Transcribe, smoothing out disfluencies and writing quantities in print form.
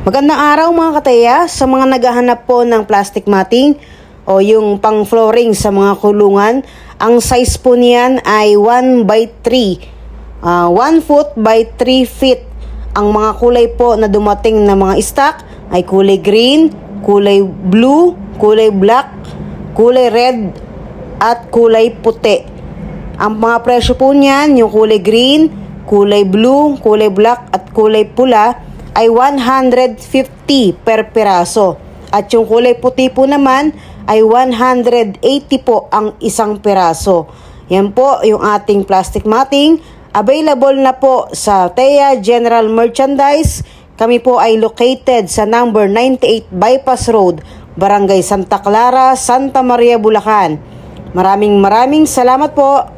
Magandang araw mga kataya sa mga naghahanap po ng plastic matting o yung pang flooring sa mga kulungan. Ang size po niyan ay 1 by 3, 1 foot by 3 feet. Ang mga kulay po na dumating na mga stock ay kulay green, kulay blue, kulay black, kulay red at kulay puti. Ang mga presyo po niyan, yung kulay green, kulay blue, kulay black at kulay pula ay 150 per piraso. At yung kulay puti po naman ay 180 po ang isang piraso. Yan po yung ating plastic matting. Available na po sa TEA General Merchandise. Kami po ay located sa number 98 Bypass Road, Barangay Santa Clara, Santa Maria, Bulacan. Maraming salamat po.